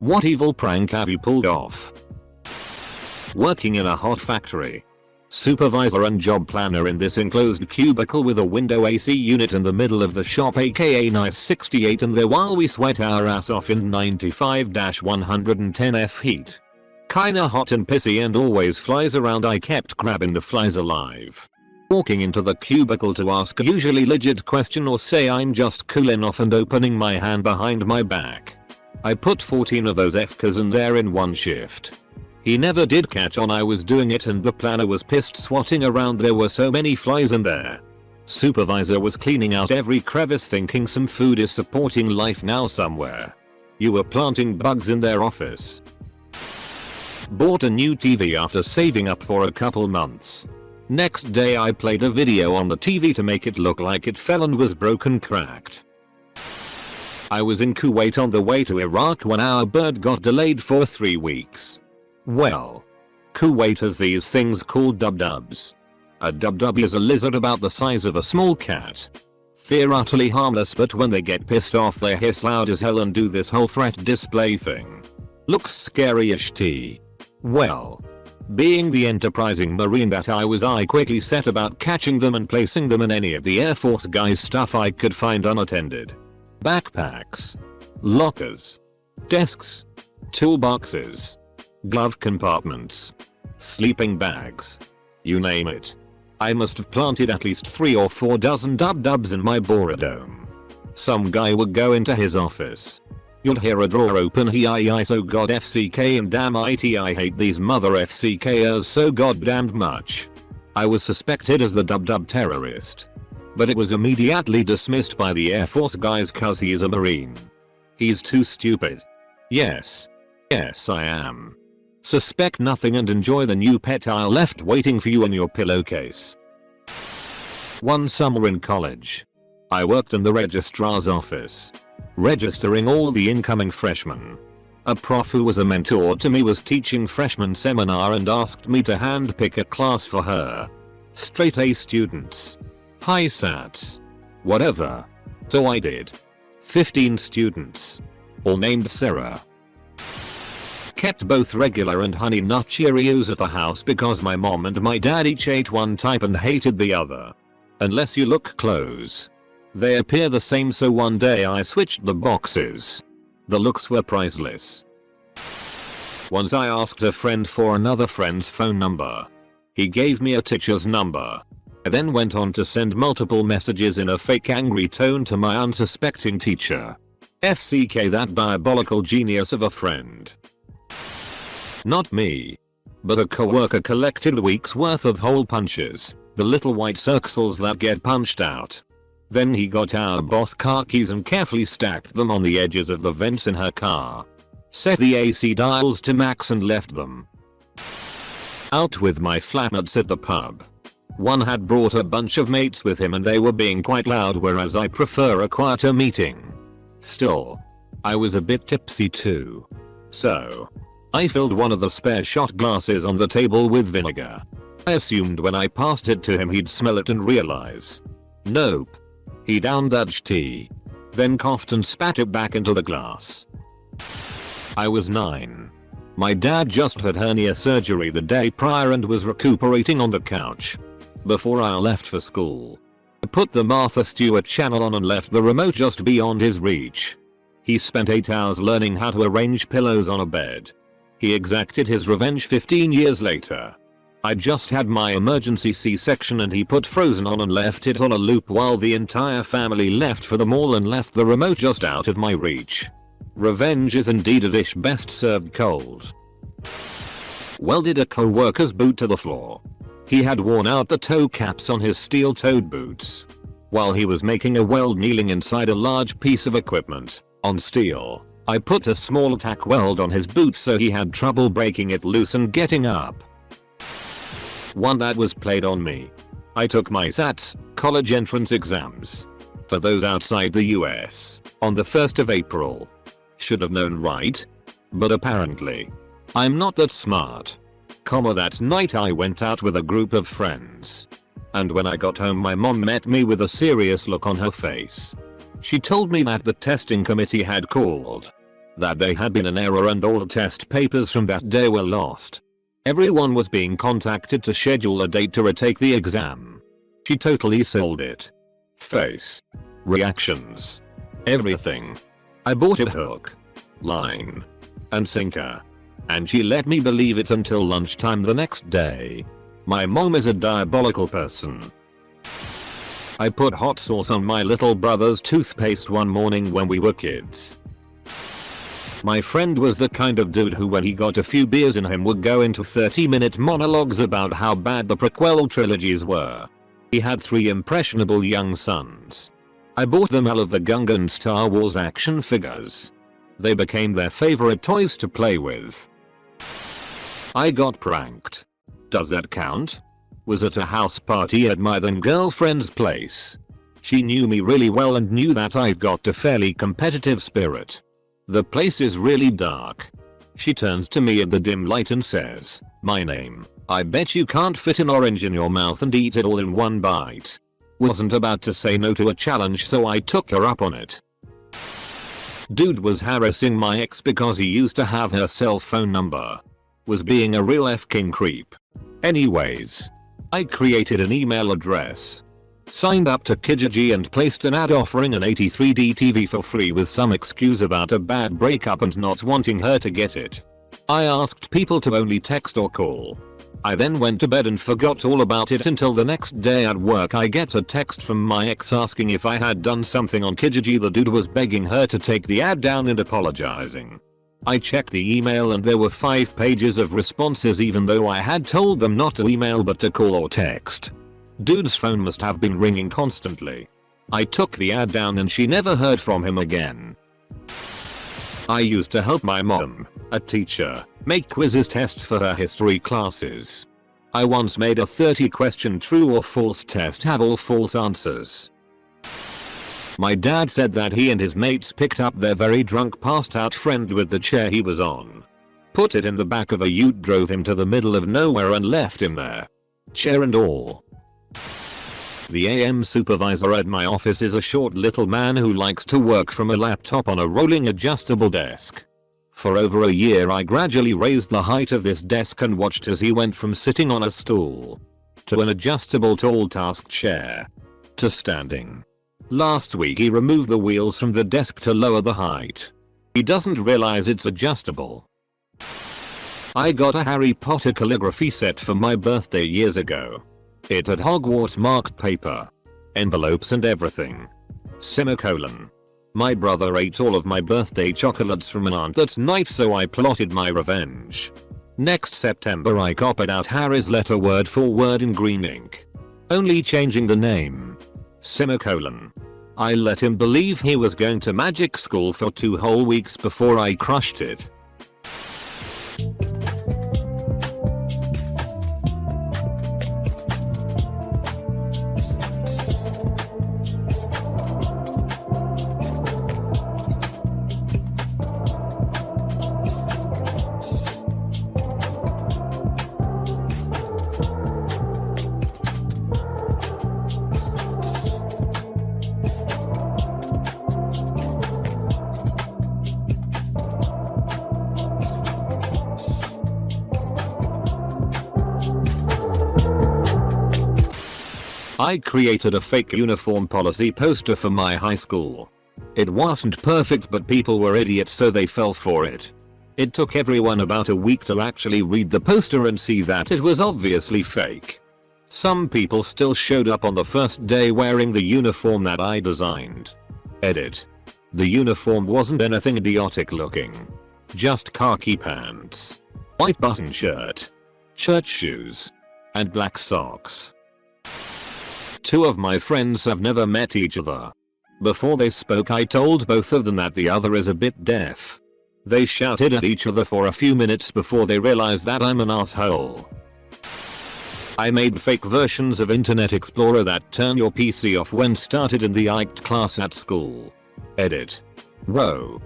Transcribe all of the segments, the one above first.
What evil prank have you pulled off? Working in a hot factory. Supervisor and job planner in this enclosed cubicle with a window AC unit in the middle of the shop, aka nice 68 in there while we sweat our ass off in 95-110 heat. Kinda hot and pissy and always flies around. I kept grabbing the flies alive. Walking into the cubicle to ask a usually legit question or say I'm just cooling off and opening my hand behind my back. I put 14 of those FKs in there in one shift. He never did catch on I was doing it and the planner was pissed swatting around, there were so many flies in there. Supervisor was cleaning out every crevice thinking some food is supporting life now somewhere. You were planting bugs in their office. Bought a new TV after saving up for a couple months. Next day I played a video on the TV to make it look like it fell and was broken cracked. I was in Kuwait on the way to Iraq when our bird got delayed for 3 weeks. Well, Kuwait has these things called dub-dubs. A dub-dub is a lizard about the size of a small cat. They're utterly harmless, but when they get pissed off they hiss loud as hell and do this whole threat display thing. Looks scary-ish t. Well, being the enterprising Marine that I was, I quickly set about catching them and placing them in any of the Air Force guys' stuff I could find unattended. Backpacks, lockers, desks, toolboxes, glove compartments, sleeping bags, you name it. I must have planted at least 3 or 4 dozen dub-dubs in my boredom. Some guy would go into his office. You'll hear a drawer open, I so god FCK and damn it I hate these mother FCKers so goddamned much. I was suspected as the dub-dub terrorist. But it was immediately dismissed by the Air Force guys cause he is a Marine. He's too stupid. Yes. Yes I am. Suspect nothing and enjoy the new pet I left waiting for you in your pillowcase. One summer in college, I worked in the registrar's office, registering all the incoming freshmen. A prof who was a mentor to me was teaching freshman seminar and asked me to handpick a class for her. Straight A students. High sats. Whatever. So I did. 15 students. All named Sarah. Kept both regular and honey nut Cheerios at the house because my mom and my dad each ate one type and hated the other. Unless you look close, they appear the same, so one day I switched the boxes. The looks were priceless. Once I asked a friend for another friend's phone number. He gave me a teacher's number. I then went on to send multiple messages in a fake angry tone to my unsuspecting teacher. FCK that diabolical genius of a friend. Not me. But a coworker collected a week's worth of hole punches, the little white circles that get punched out. Then he got our boss car keys and carefully stacked them on the edges of the vents in her car. Set the AC dials to max and left them. Out with my flatmates at the pub. One had brought a bunch of mates with him and they were being quite loud, whereas I prefer a quieter meeting. Still, I was a bit tipsy too. So, I filled one of the spare shot glasses on the table with vinegar. I assumed when I passed it to him he'd smell it and realize. Nope. He downed that tea. Then coughed and spat it back into the glass. I was 9. My dad just had hernia surgery the day prior and was recuperating on the couch. Before I left for school, I put the Martha Stewart channel on and left the remote just beyond his reach. He spent 8 hours learning how to arrange pillows on a bed. He exacted his revenge 15 years later. I just had my emergency C-section and he put Frozen on and left it on a loop while the entire family left for the mall and left the remote just out of my reach. Revenge is indeed a dish best served cold. Welded a co-worker's boot to the floor. He had worn out the toe caps on his steel-toed boots. While he was making a weld kneeling inside a large piece of equipment, on steel, I put a small tack weld on his boot so he had trouble breaking it loose and getting up. One that was played on me. I took my SATs, college entrance exams. For those outside the US, on the 1st of April. Should have known, right? But apparently, I'm not that smart. That night I went out with a group of friends. And when I got home my mom met me with a serious look on her face. She told me that the testing committee had called. That there had been an error and all test papers from that day were lost. Everyone was being contacted to schedule a date to retake the exam. She totally sold it. Face. Reactions. Everything. I bought it hook, line, and sinker. And she let me believe it until lunchtime the next day. My mom is a diabolical person. I put hot sauce on my little brother's toothpaste one morning when we were kids. My friend was the kind of dude who when he got a few beers in him would go into 30-minute monologues about how bad the prequel trilogies were. He had 3 impressionable young sons. I bought them all of the Gungan Star Wars action figures. They became their favorite toys to play with. I got pranked. Does that count? Was at a house party at my then girlfriend's place. She knew me really well and knew that I've got a fairly competitive spirit. The place is really dark. She turns to me in the dim light and says, "My name. I bet you can't fit an orange in your mouth and eat it all in one bite." Wasn't about to say no to a challenge, so I took her up on it. Dude was harassing my ex because he used to have her cell phone number. Was being a real f-king creep. Anyways, I created an email address, signed up to Kijiji and placed an ad offering an 83D TV for free with some excuse about a bad breakup and not wanting her to get it. I asked people to only text or call. I then went to bed and forgot all about it until the next day at work. I get a text from my ex asking if I had done something on Kijiji. The dude was begging her to take the ad down and apologizing. I checked the email and there were 5 pages of responses even though I had told them not to email but to call or text. Dude's phone must have been ringing constantly. I took the ad down and she never heard from him again. I used to help my mom, a teacher, make quizzes tests for her history classes. I once made a 30-question true or false test have all false answers. My dad said that he and his mates picked up their very drunk passed out friend with the chair he was on, put it in the back of a ute, drove him to the middle of nowhere and left him there. Chair and all. The AM supervisor at my office is a short little man who likes to work from a laptop on a rolling adjustable desk. For over a year I gradually raised the height of this desk and watched as he went from sitting on a stool to an adjustable tall task chair to standing. Last week he removed the wheels from the desk to lower the height. He doesn't realize it's adjustable. I got a Harry Potter calligraphy set for my birthday years ago. It had Hogwarts marked paper, envelopes and everything. Semicolon. My brother ate all of my birthday chocolates from an aunt that night, so I plotted my revenge. Next September I copied out Harry's letter word for word in green ink, only changing the name. Semicolon. I let him believe he was going to magic school for 2 whole weeks before I crushed it. I created a fake uniform policy poster for my high school. It wasn't perfect but people were idiots so they fell for it. It took everyone about a week to actually read the poster and see that it was obviously fake. Some people still showed up on the first day wearing the uniform that I designed. Edit. The uniform wasn't anything idiotic looking. Just khaki pants, white button shirt, church shoes, and black socks. 2 of my friends have never met each other. Before they spoke I told both of them that the other is a bit deaf. They shouted at each other for a few minutes before they realized that I'm an asshole. I made fake versions of Internet Explorer that turn your PC off when started in the ICT class at school. Edit. Whoa.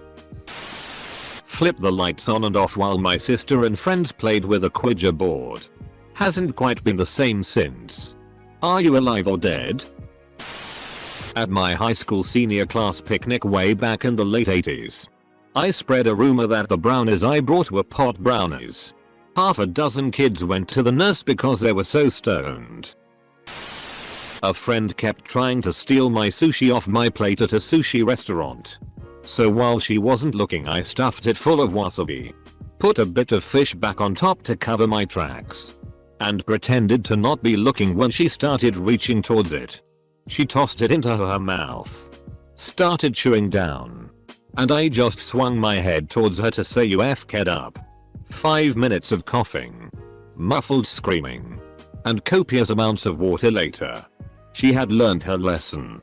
Flip the lights on and off while my sister and friends played with a Ouija board. Hasn't quite been the same since. Are you alive or dead? At my high school senior class picnic way back in the late 80s, I spread a rumor that the brownies I brought were pot brownies. Half a dozen kids went to the nurse because they were so stoned. A friend kept trying to steal my sushi off my plate at a sushi restaurant. So while she wasn't looking, I stuffed it full of wasabi. Put a bit of fish back on top to cover my tracks. And pretended to not be looking when she started reaching towards it. She tossed it into her mouth. Started chewing down. And I just swung my head towards her to say, "You f***ed up." 5 minutes of coughing. Muffled screaming. And copious amounts of water later. She had learned her lesson.